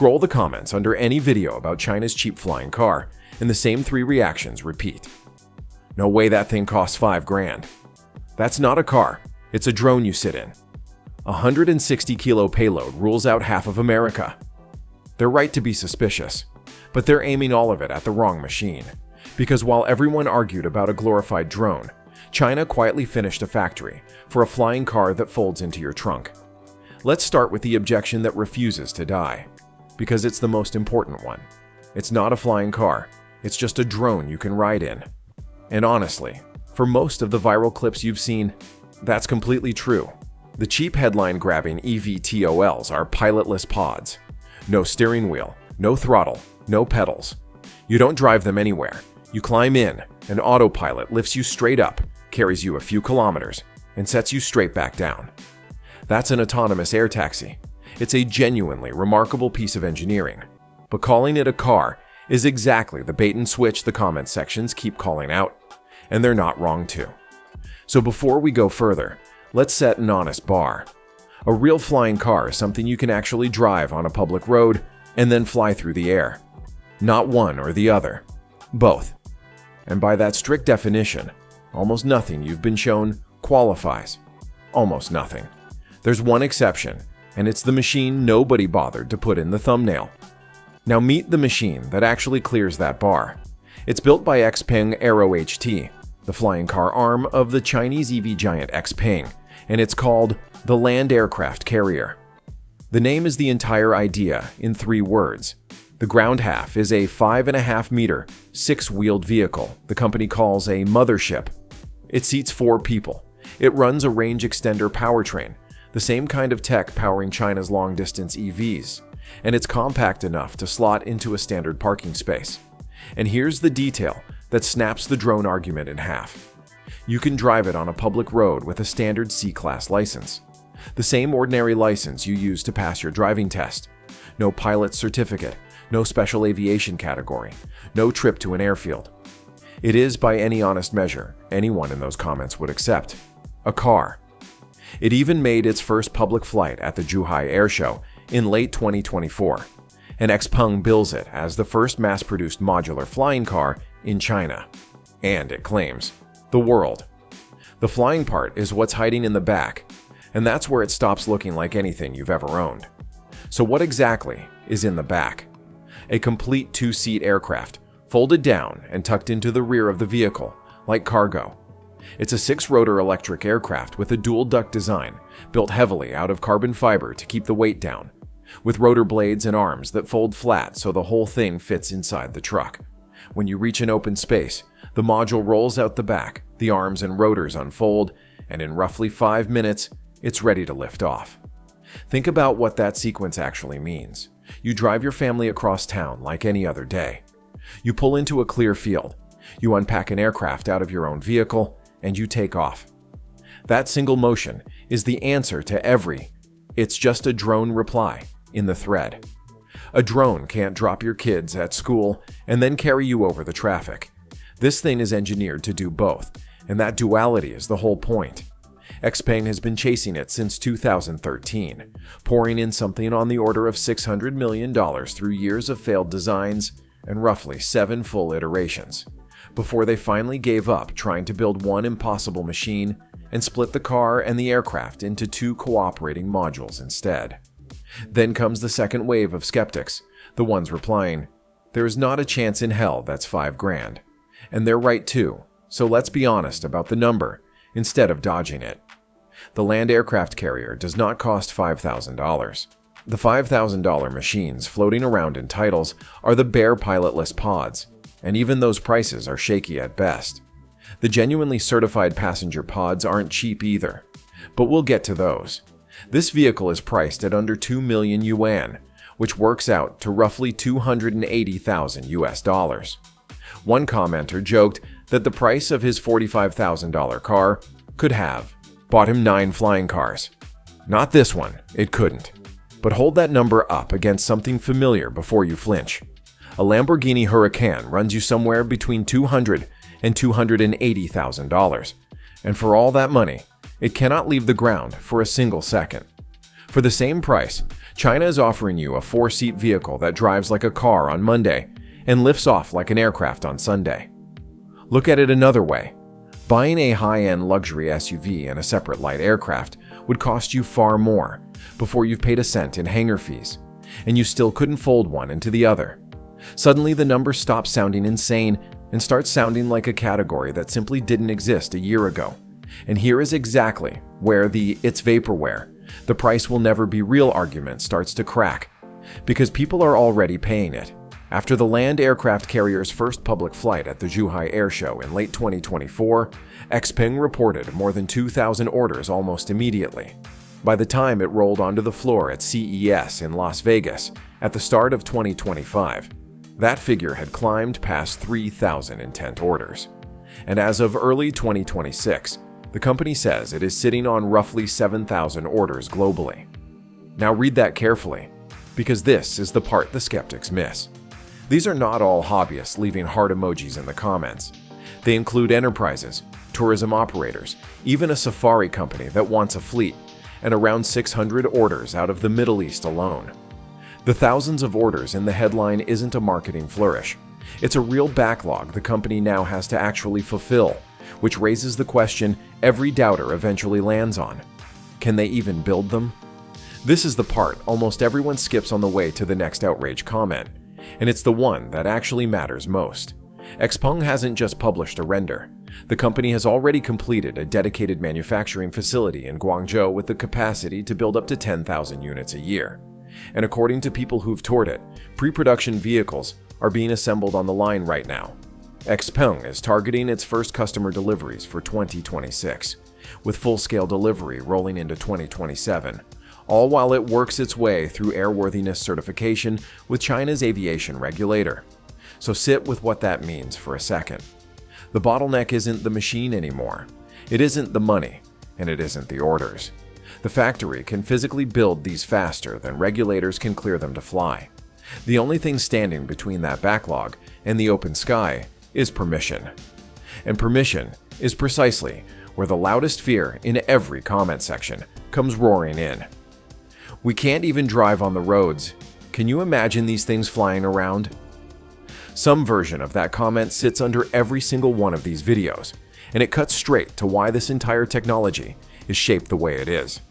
Scroll the comments under any video about China's cheap flying car, and the same 3 reactions repeat. No way that thing costs 5 grand. That's not a car, it's a drone you sit in. 160 kilo payload rules out half of America. They're right to be suspicious, but they're aiming all of it at the wrong machine. Because while everyone argued about a glorified drone, China quietly finished a factory for a flying car that folds into your trunk. Let's start with the objection that refuses to die, because it's the most important one. It's not a flying car, it's just a drone you can ride in. And honestly, for most of the viral clips you've seen, that's completely true. The cheap headline-grabbing eVTOLs are pilotless pods. No steering wheel, no throttle, no pedals. You don't drive them anywhere. You climb in, an autopilot lifts you straight up, carries you a few kilometers, and sets you straight back down. That's an autonomous air taxi. It's a genuinely remarkable piece of engineering. But calling it a car is exactly the bait and switch the comment sections keep calling out, and they're not wrong too. So before we go further, let's set an honest bar. A real flying car is something you can actually drive on a public road and then fly through the air. Not one or the other, both. And by that strict definition, almost nothing you've been shown qualifies. Almost nothing. There's one exception, and it's the machine nobody bothered to put in the thumbnail. Now meet the machine that actually clears that bar. It's built by XPeng Aero HT, the flying car arm of the Chinese EV giant XPeng, and it's called the Land Aircraft Carrier. The name is the entire idea in 3 words. The ground half is a 5.5-meter, 6-wheeled vehicle the company calls a mothership. It seats 4 people. It runs a range extender powertrain, the same kind of tech powering China's long-distance EVs, and it's compact enough to slot into a standard parking space. And here's the detail that snaps the drone argument in half. You can drive it on a public road with a standard C-Class license. The same ordinary license you use to pass your driving test. No pilot certificate, no special aviation category, no trip to an airfield. It is, by any honest measure, anyone in those comments would accept. A car. It even made its first public flight at the Zhuhai Air Show in late 2024, and XPeng bills it as the first mass-produced modular flying car in China. And it claims, the world. The flying part is what's hiding in the back, and that's where it stops looking like anything you've ever owned. So what exactly is in the back? A complete 2-seat aircraft, folded down and tucked into the rear of the vehicle, like cargo. It's a 6-rotor electric aircraft with a dual-duct design, built heavily out of carbon fiber to keep the weight down, with rotor blades and arms that fold flat so the whole thing fits inside the truck. When you reach an open space, the module rolls out the back, the arms and rotors unfold, and in roughly 5 minutes, it's ready to lift off. Think about what that sequence actually means. You drive your family across town like any other day. You pull into a clear field. You unpack an aircraft out of your own vehicle, and you take off. That single motion is the answer to every "it's just a drone" reply in the thread. A drone can't drop your kids at school and then carry you over the traffic. This thing is engineered to do both, and that duality is the whole point. XPeng has been chasing it since 2013, pouring in something on the order of $600 million through years of failed designs and roughly 7 full iterations, before they finally gave up trying to build one impossible machine and split the car and the aircraft into 2 cooperating modules instead. Then comes the second wave of skeptics, the ones replying, "There is not a chance in hell that's 5 grand." And they're right too, so let's be honest about the number instead of dodging it. The Land Aircraft Carrier does not cost $5,000. The $5,000 machines floating around in titles are the bare pilotless pods, and even those prices are shaky at best. The genuinely certified passenger pods aren't cheap either, but we'll get to those. This vehicle is priced at under 2 million yuan, which works out to roughly $280,000 US. One commenter joked that the price of his $45,000 car could have bought him 9 flying cars. Not this one, it couldn't. But hold that number up against something familiar before you flinch. A Lamborghini Huracan runs you somewhere between $200,000 and $280,000, and for all that money, it cannot leave the ground for a single second. For the same price, China is offering you a 4-seat vehicle that drives like a car on Monday and lifts off like an aircraft on Sunday. Look at it another way. Buying a high-end luxury SUV and a separate light aircraft would cost you far more before you've paid a cent in hangar fees, and you still couldn't fold one into the other. Suddenly, the number stops sounding insane and starts sounding like a category that simply didn't exist a year ago. And here is exactly where the "it's vaporware, the price will never be real" argument starts to crack, because people are already paying it. After the land aircraft carrier's first public flight at the Zhuhai Air Show in late 2024, Xpeng reported more than 2,000 orders almost immediately. By the time it rolled onto the floor at CES in Las Vegas at the start of 2025, that figure had climbed past 3,000 intent orders. And as of early 2026, the company says it is sitting on roughly 7,000 orders globally. Now read that carefully, because this is the part the skeptics miss. These are not all hobbyists leaving heart emojis in the comments. They include enterprises, tourism operators, even a safari company that wants a fleet, and around 600 orders out of the Middle East alone. The thousands of orders in the headline isn't a marketing flourish. It's a real backlog the company now has to actually fulfill, which raises the question every doubter eventually lands on. Can they even build them? This is the part almost everyone skips on the way to the next outrage comment, and it's the one that actually matters most. Xpeng hasn't just published a render. The company has already completed a dedicated manufacturing facility in Guangzhou with the capacity to build up to 10,000 units a year. And according to people who've toured it, pre-production vehicles are being assembled on the line right now. Xpeng is targeting its first customer deliveries for 2026, with full-scale delivery rolling into 2027, all while it works its way through airworthiness certification with China's aviation regulator. So sit with what that means for a second. The bottleneck isn't the machine anymore. It isn't the money, and it isn't the orders. The factory can physically build these faster than regulators can clear them to fly. The only thing standing between that backlog and the open sky is permission. And permission is precisely where the loudest fear in every comment section comes roaring in. We can't even drive on the roads. Can you imagine these things flying around? Some version of that comment sits under every single one of these videos, and it cuts straight to why this entire technology is shaped the way it is.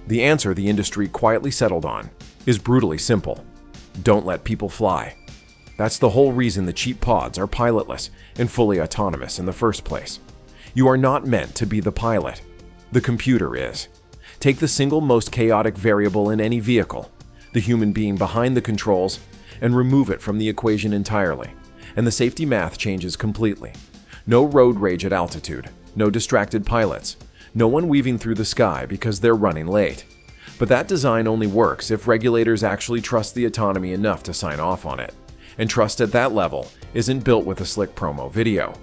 The answer the industry quietly settled on is brutally simple. Don't let people fly. That's the whole reason the cheap pods are pilotless and fully autonomous in the first place. You are not meant to be the pilot. The computer is. Take the single most chaotic variable in any vehicle, the human being behind the controls, and remove it from the equation entirely, and the safety math changes completely. No road rage at altitude, no distracted pilots, no one weaving through the sky because they're running late. But that design only works if regulators actually trust the autonomy enough to sign off on it. And trust at that level isn't built with a slick promo video.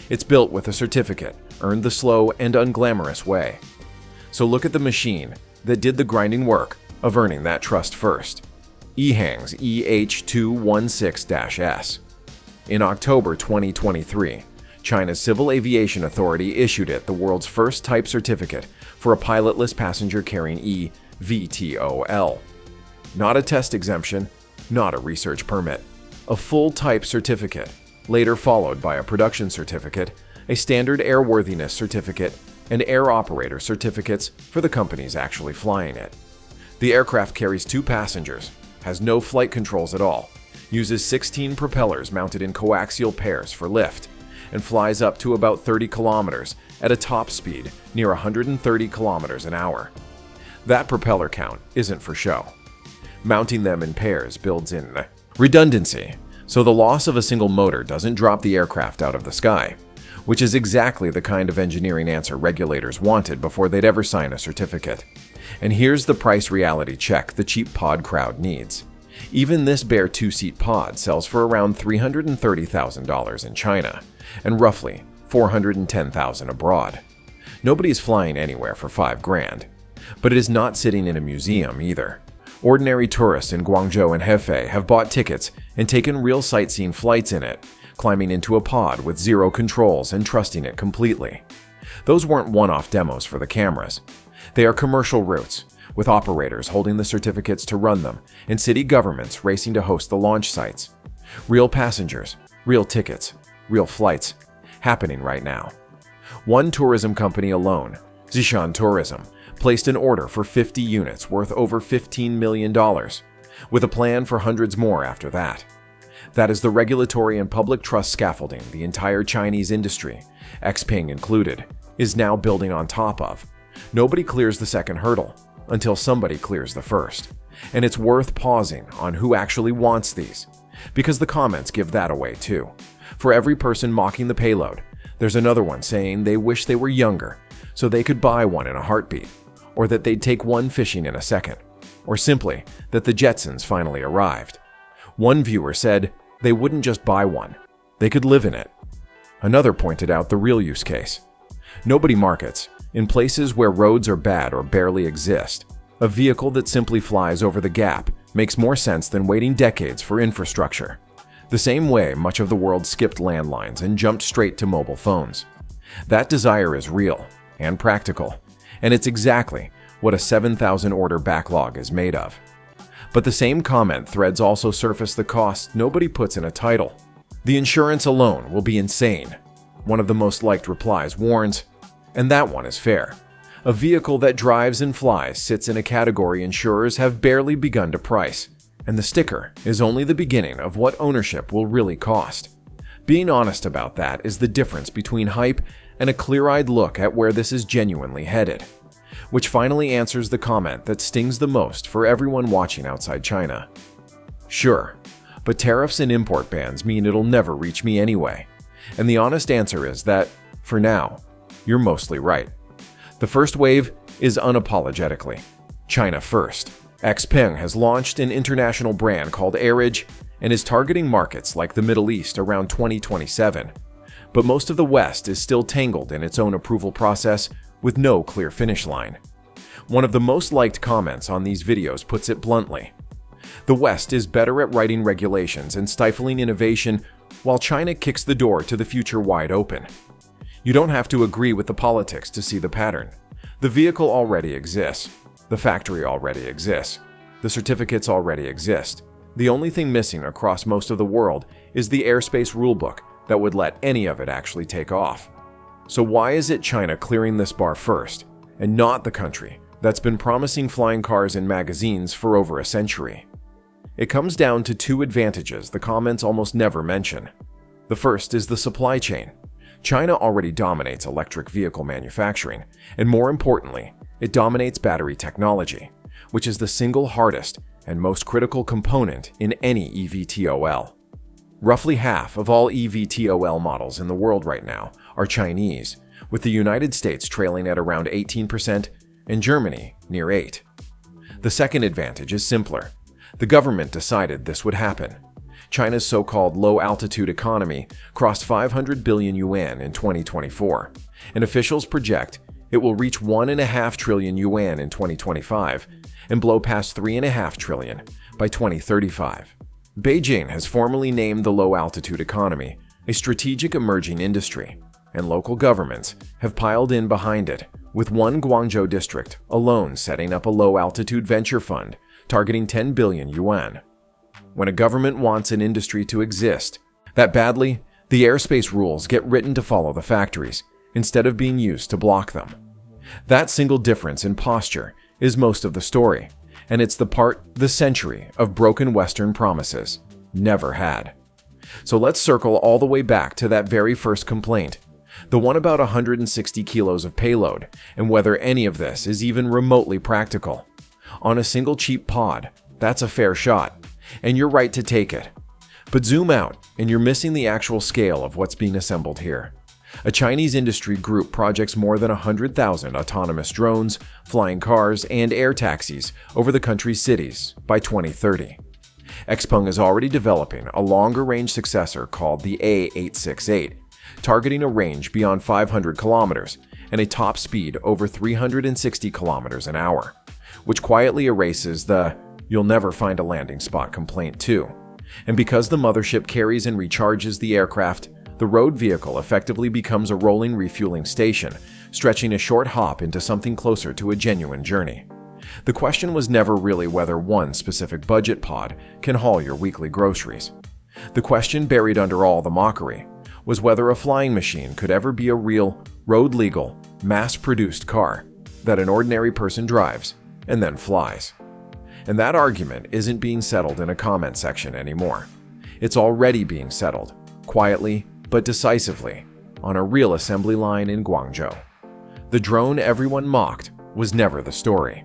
It's built with a certificate, earned the slow and unglamorous way. So look at the machine that did the grinding work of earning that trust first. EHang's EH216-S. In October 2023, China's Civil Aviation Authority issued it the world's first type certificate for a pilotless passenger-carrying eVTOL. Not a test exemption, not a research permit. A full type certificate, later followed by a production certificate, a standard airworthiness certificate, and air operator certificates for the companies actually flying it. The aircraft carries 2 passengers, has no flight controls at all, uses 16 propellers mounted in coaxial pairs for lift, and flies up to about 30 kilometers at a top speed near 130 kilometers an hour. That propeller count isn't for show. Mounting them in pairs builds in redundancy, so the loss of a single motor doesn't drop the aircraft out of the sky, which is exactly the kind of engineering answer regulators wanted before they'd ever sign a certificate. And here's the price reality check the cheap pod crowd needs. Even this bare 2-seat pod sells for around $330,000 in China, and roughly $410,000 abroad. Nobody's flying anywhere for $5,000, but it is not sitting in a museum either. Ordinary tourists in Guangzhou and Hefei have bought tickets and taken real sightseeing flights in it, climbing into a pod with 0 controls and trusting it completely. Those weren't one-off demos for the cameras. They are commercial routes, with operators holding the certificates to run them and city governments racing to host the launch sites. Real passengers, real tickets, real flights, happening right now. One tourism company alone, Zishan Tourism, placed an order for 50 units worth over $15 million, with a plan for hundreds more after that. That is the regulatory and public trust scaffolding the entire Chinese industry, Xpeng included, is now building on top of. Nobody clears the second hurdle until somebody clears the first. And it's worth pausing on who actually wants these, because the comments give that away too. For every person mocking the payload, there's another one saying they wish they were younger so they could buy one in a heartbeat, or that they'd take one fishing in a second, or simply that the Jetsons finally arrived. One viewer said they wouldn't just buy one, they could live in it. Another pointed out the real use case. Nobody markets, in places where roads are bad or barely exist, a vehicle that simply flies over the gap makes more sense than waiting decades for infrastructure. The same way much of the world skipped landlines and jumped straight to mobile phones. That desire is real and practical, and it's exactly what a 7,000 order backlog is made of. But the same comment threads also surface the cost nobody puts in a title. The insurance alone will be insane. One of the most liked replies warns, and that one is fair. A vehicle that drives and flies sits in a category insurers have barely begun to price, and the sticker is only the beginning of what ownership will really cost. Being honest about that is the difference between hype and a clear-eyed look at where this is genuinely headed, which finally answers the comment that stings the most for everyone watching outside China. Sure, but tariffs and import bans mean it'll never reach me anyway. And the honest answer is that, for now, you're mostly right. The first wave is unapologetically China first. Xpeng has launched an international brand called Airage and is targeting markets like the Middle East around 2027. But most of the West is still tangled in its own approval process with no clear finish line. One of the most liked comments on these videos puts it bluntly. The West is better at writing regulations and stifling innovation, while China kicks the door to the future wide open. You don't have to agree with the politics to see the pattern. The vehicle already exists. The factory already exists. The certificates already exist. The only thing missing across most of the world is the airspace rulebook that would let any of it actually take off. So why is it China clearing this bar first, and not the country that's been promising flying cars in magazines for over a century? It comes down to two advantages the comments almost never mention. The first is the supply chain. China already dominates electric vehicle manufacturing, and more importantly, it dominates battery technology, which is the single hardest and most critical component in any eVTOL. Roughly half of all eVTOL models in the world right now are Chinese, with the United States trailing at around 18% and Germany near 8%. The second advantage is simpler. The government decided this would happen. China's so-called low-altitude economy crossed 500 billion yuan in 2024, and officials project it will reach 1.5 trillion yuan in 2025 and blow past 3.5 trillion by 2035. Beijing has formally named the low-altitude economy a strategic emerging industry, and local governments have piled in behind it, with one Guangzhou district alone setting up a low-altitude venture fund targeting 10 billion yuan. When a government wants an industry to exist that badly, the airspace rules get written to follow the factories instead of being used to block them. That single difference in posture is most of the story, and it's the century of broken Western promises never had. So let's circle all the way back to that very first complaint, the one about 160 kilos of payload, and whether any of this is even remotely practical. On a single cheap pod, that's a fair shot, and you're right to take it. But zoom out, and you're missing the actual scale of what's being assembled here. A Chinese industry group projects more than 100,000 autonomous drones, flying cars, and air taxis over the country's cities by 2030. Xpeng is already developing a longer-range successor called the A868, targeting a range beyond 500 kilometers and a top speed over 360 kilometers an hour, which quietly erases the "you'll never find a landing spot" complaint too. And because the mothership carries and recharges the aircraft, the road vehicle effectively becomes a rolling refueling station, stretching a short hop into something closer to a genuine journey. The question was never really whether one specific budget pod can haul your weekly groceries. The question buried under all the mockery was whether a flying machine could ever be a real, road-legal, mass-produced car that an ordinary person drives and then flies. And that argument isn't being settled in a comment section anymore. It's already being settled, quietly but decisively, on a real assembly line in Guangzhou. The drone everyone mocked was never the story.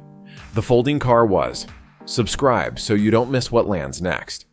The folding car was. Subscribe so you don't miss what lands next.